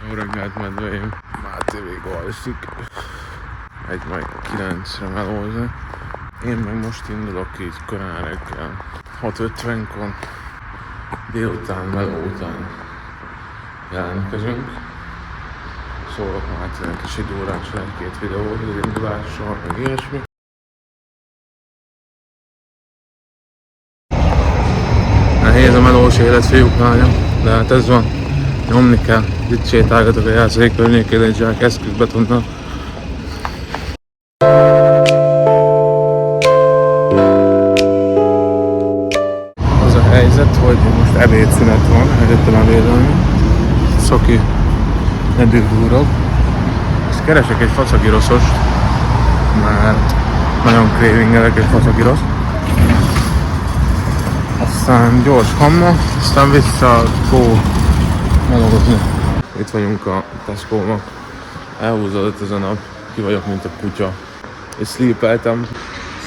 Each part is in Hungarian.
Jó reggelt, medveim! Máté végig alszik. Egy majd 9-re melózni. Én meg most indulok így korán reggel. 6:50-kor délután, meló után jelentkezünk. Szólok Mátének is időórásra egy-két videót, az indulásról, meg ilyesmi. Nehéz a melós élet, fiúk, lányom, de hát ez van. Nyomni kell. Itt sétálgatok a jászai környékén egy zsák eszközbetonnal. Az a helyzet, hogy most ebédszünet van, egyetem ebédelni. Szoki eddig-durog. Ezt keresek egy faszagirosost, mert nagyon cravingelek egy faszagirost. Aztán gyors hamma, aztán vissza melózni. Itt vagyunk a Tesco-ban. Elhúzódott ez a nap, ki vagyok mint a kutya. És sleepeltem.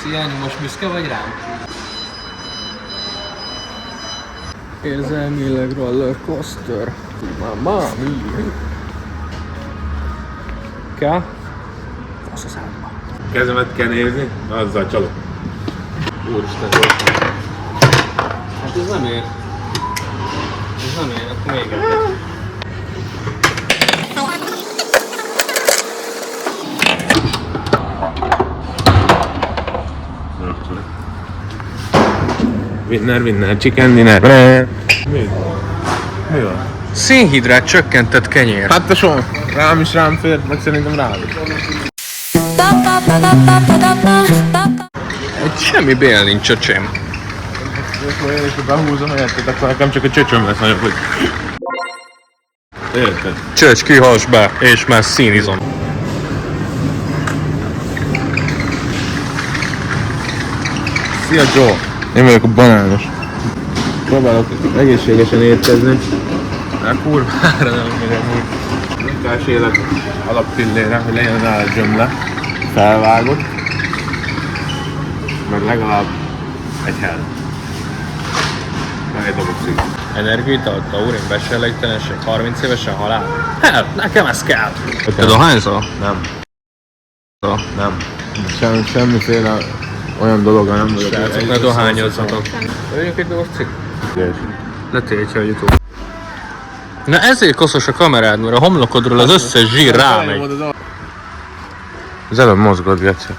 Szia, most büszke vagy rám? Érzelmileg roller coaster. Mamma mia. Kell? Fasz a szádba. Kezemet kell nézni, azzal csalok. Úristen, Hát ez nem ér. Ez nem ér, akkor még egyet. Winner, chicken dinner. Mi van? Szénhidrát csökkentett kenyér. Hát te soha, rám is rám fér, meg szerintem rád is. Egy semmi bél nincs, öcsém. Ha én is behúzom, érted, akkor nekem csak a csöcsöm lesz nagyobb, hogy... Érted? Csöcs, kihass be, és már színizom. Szia Joe! Én vagyok a banános. Próbálok egészségesen étkezni. De kurvára nem megyek úgy. Munkás élet alappillére, hogy legyen rá a zsömle. Felvágott. Meg legalább egy hell. Meg egy dobok szív. Energiaitalt, taurin, besellegtelenség, 30 évesen halál. Hát, nekem ez kell. Te dohányzol? Nem. Nem. Semmiféle olyan dologa nem vagyok. Srácok, ne dohányozzatok. Öljünk egy dolgot cikk? Ne tétje a YouTube. Na ezért koszos a kamerád, mert a homlokodról az összes zsír rámegy. Az előbb mozgott, Geci.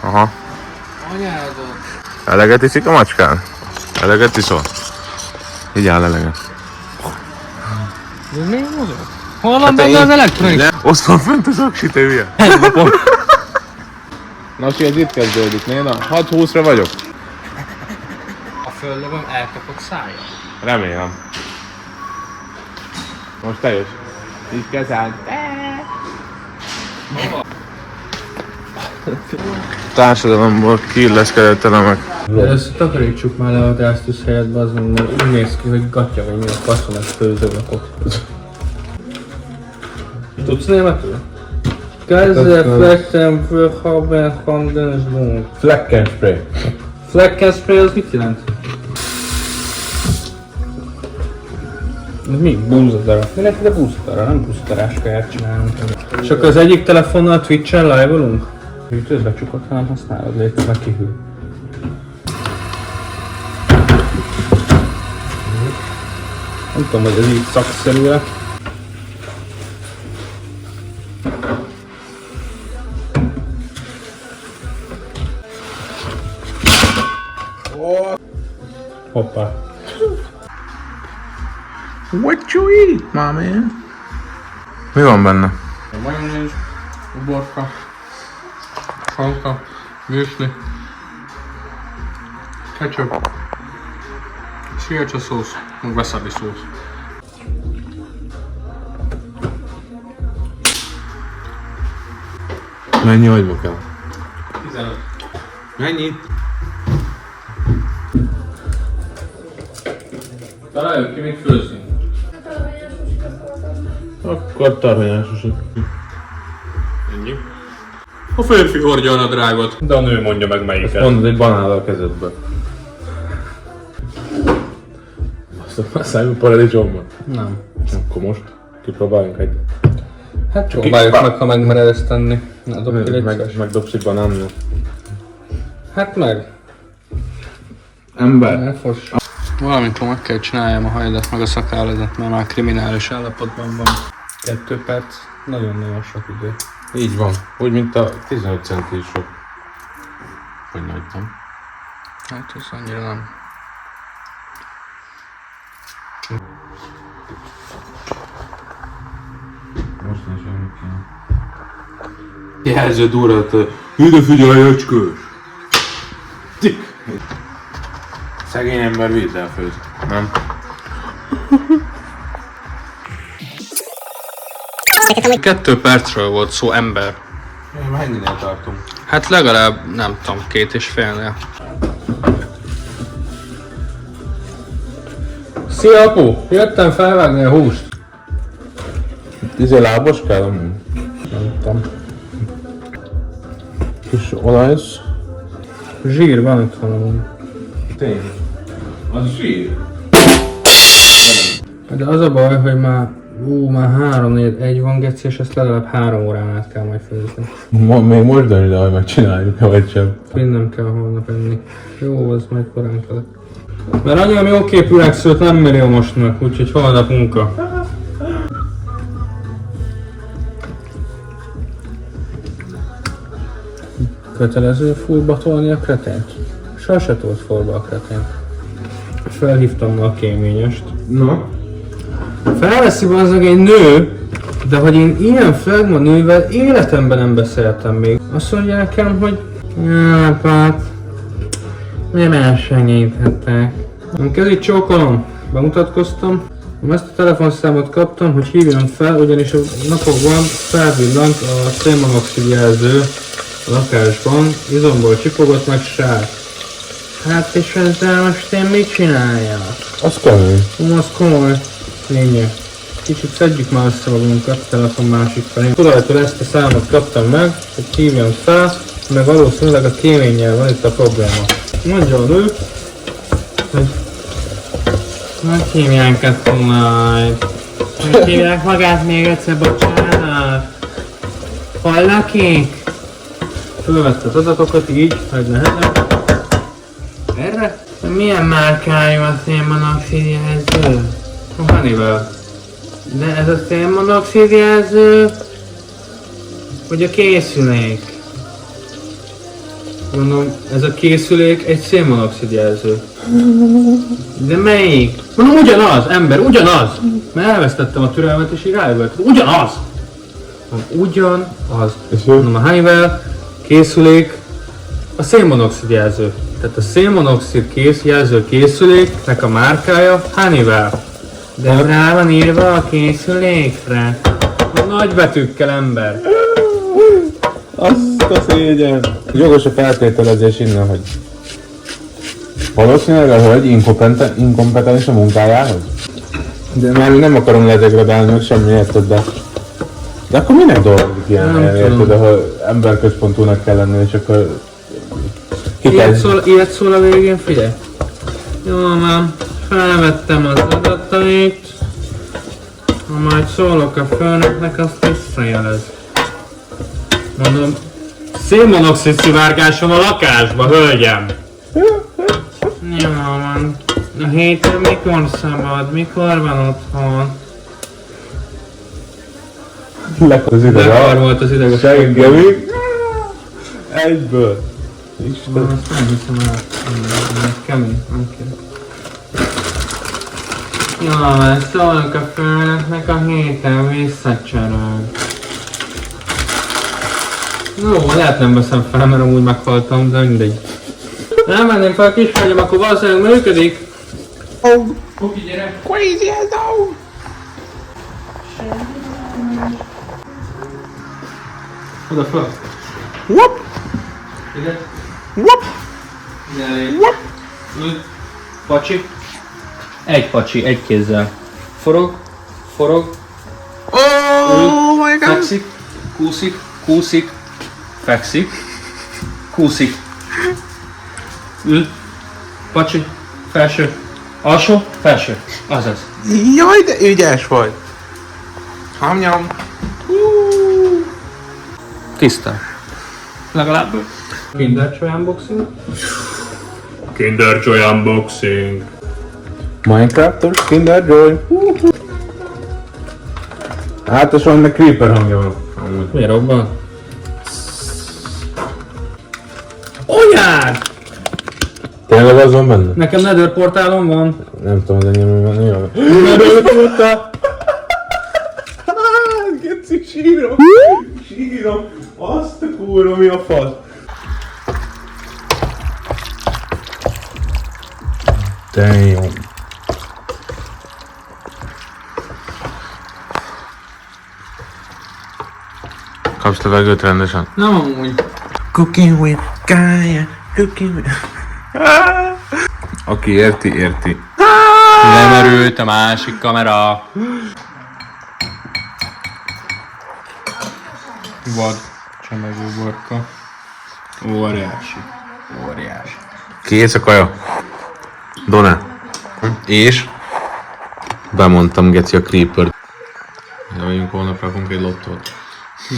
Aha. Anyádon. Eleget iszik a macskán? Eleget iszol? Így áll eleget. De miért mozog? Hol van benne az elektronik? Ott van fönt az aksi, te hülye. Nasi, ez itt kezdődik, néna? 6:20-ra vagyok. A földlövöm elkapott szája. Remélem. Most te jössz. Így kezeld. Társadalomból kiilleszkedett elemek. De ezt takarítsuk már le a gáztűz helyet, bazdmeg, mert úgy néz ki, hogy gatya vagy milyen faszonos főzőnek ott. Tudsz németül? Flecken haben van den Schwung. Fleckenspray. Fleckenspray az mit jelent? Ez mi? Búzadara. Mindenki de búzadara, nem búzadarás kaját csinálunk. És akkor az egyik telefonnal Twitch-en live-olunk? Hűtőzbe csukott, hanem használod, létre meg kihűl. Nem tudom, hogy ez így szakszerű-e. Hoppá. What you eat, my man? Mi van benne? Majonéz, uborka, salka, müsli, ketchup, sriracha szósz, meg wasabi szósz. Mennyi agyba kell? 15. Mennyi? Találjuk ki, mit főzzünk. Akkor tarványásos. Ennyi. A férfi hordja a nadrágot. De a nő mondja meg melyiket. Mondod egy banállal a kezedbe. a Simon Paradicsomban? Nem. Akkor most kipróbáljunk egy. Hát próbáljuk meg, ha megmered ezt tenni. Na, dobj ki légy. Megdobsz egy banánot. Hát meg. Ember. Elfos. Valamikor meg kell csináljam a hajadat, meg a szakálladat, mert már kriminális állapotban van. 2 perc, nagyon-nagyon sok idő. Így van. Úgy, mint a 15 centi is sok. Vagy nagy, nem? Hát ez annyira nem. Most is semmit kéne. Jelződ urat, ide figyelj, öcskös! Szegény ember vízzel főz, nem? 2 percről volt szó, ember. Mennyinél tartunk? Hát legalább, nem tudom, 2,5-nél. Szia apu! Jöttem felvágni a húst. Lábos kell amúgy? Nem tudom. Kis olajsz? Zsír van itt valami. Tényleg. Az zsír. De az a baj, hogy már 3-4-1 van geci, és ezt legalább 3 órán át kell majd főzni. Még most döntsd, de hogy megcsináljuk, vagy sem. Nem kell holnap enni. Jó, az majd korán kelek. Mert anyám jó képűleg szült, nem meri a mostnak, úgyhogy holnap munka. Kötelező fullba tolni a kretént? Sose tolt fullba a kretént. Felhívtam ma a kéményest. Na? Felveszi bazzag egy nő, de hogy én ilyen flagma nővel életemben nem beszéltem még. Azt mondja nekem, hogy hát nem elsegíthettek. Kezét csókolom, bemutatkoztam. Ezt a telefonszámot kaptam, hogy hívjam fel, ugyanis a napokban felvillant a szénmonoxid jelző a lakásban, izomból csipogott meg sár. Hát és ezzel most én mit csináljak? Az kemény. Az komoly lényeg. Kicsit szedjük már össze magunkat a telefon másik felé. Tudajtól ezt a számot kaptam meg, hogy hívjam fel, mert valószínűleg a kéménnyel van itt a probléma. Mondja a nő, hogy hogy hívják ezt majd? Hogy hívják magát még egyszer, bocsánat? Hallakik? Fölvette az adatokat így, hogy lehetne. Erre? Milyen márkájú a szénmonoxid jelző? A Honeywell. De ez a szénmonoxid jelző, vagy a készülék? Mondom, ez a készülék egy szénmonoxid jelző. De melyik? Mondom, ugyanaz, ember, ugyanaz! Mert elvesztettem a türelmet és így rájövök. Ugyanaz! Ugyanaz. Mondom, a Honeywell készülék a szénmonoxid jelző. Tehát a szénmonoxid jelző készüléknek a márkája Honeywell. De rá van írva a készülékre. A nagy betűkkel, ember. Azt a szégyen. Jogos a feltételezés innen, hogy valószínűleg a hölgy inkompetens a munkájához. De már nem akarom lezegradálni meg semmiért, de akkor minek dolgozik ilyen helyen, érted, ahol emberközpontúnak kell lenni, és akkor Ilyet szól a végén, figyelj. Jó, már felvettem az adatait. Ha majd szólok a főnöknek, azt visszajelez. Mondom, szénmonoxid szivárgás van a lakásba, hölgyem! Jó van. A héten mikor szabad? Mikor van otthon? Lekar volt az ideg a Seggemi. Egyből. Isten. Azt nem hiszem el. Ez kemény. Jó van, szólok a főnöknek, a héten visszacsörög. Jó, lehet nem veszem fel, mert amúgy meghaltam, de mindegy. Nem menném fel a kisfegyem, akkor valószínűleg működik. Kuki, gyere! Crazy as dog! Oda fel! Whoop! Ide! Whoop! Ide elég! Whoop! Ül! Pacsi! Egy pacsi, egy kézzel. Forog! Oh my god! Fekszik! Kúszik! Fekszik! Kúszik! Ül! Pacsi! Felső! Alsó, felső. Azaz. Jaj, de ügyes vagy! Hamnyam! Tiszta. Legalább. Kinder Joy unboxing. Kinder Joy unboxing. Minecraftos Kinder Joy. Hát az olyan creeper hangja van. Miért robban? Anyád! Tényleg az van benne? Nekem Nether portálom van. Nem tudom, de nyilván. Nether portál! Geci, sírom! Sírom! Azt a kurva, mi a fasz? Damn. Kapsz levegőt rendesen? Nem amúgy. Cooking with Gaia, cooking with... Aki érti, érti. Lemerült a másik kamera. Vad csemegő borka. Óriási. Óriási. Kész a kaja. Dona. És? Bemondtam, geci a creeper. De vagyunk, holnap rakunk egy lottót.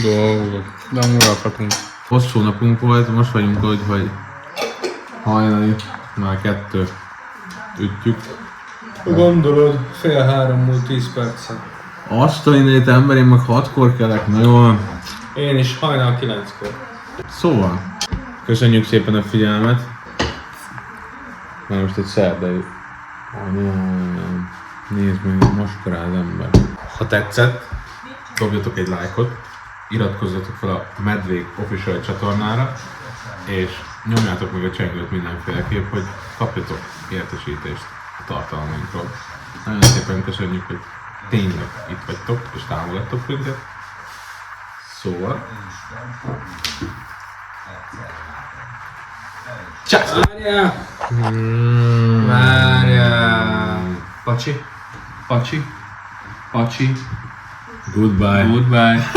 Dolgok. De amúgy rakhatunk. Hosszú napunk volt, most vagyunk úgy, hogy hajnali, már 2 ütjük. Gondolod, 2:30 múlt 10 percen. Azt a innét ember, én meg 6-kor kelek, na jó. Én is hajnal 9-kor. Szóval, köszönjük szépen a figyelmet. Már most egy szerdai. Nézd meg, moskora az ember. Ha tetszett, dobjatok egy lájkot, iratkozzatok fel a Medvék Official csatornára, és nyomjátok meg a csengőt mindenféleképp, hogy kapjatok értesítést a tartalmainkról. Nagyon szépen köszönjük, hogy tényleg itt vagytok és támogattok minket. Szóval... Csász! Várjál! Várjál! Pacsi? Pacsi? Pacsi? Goodbye! Goodbye!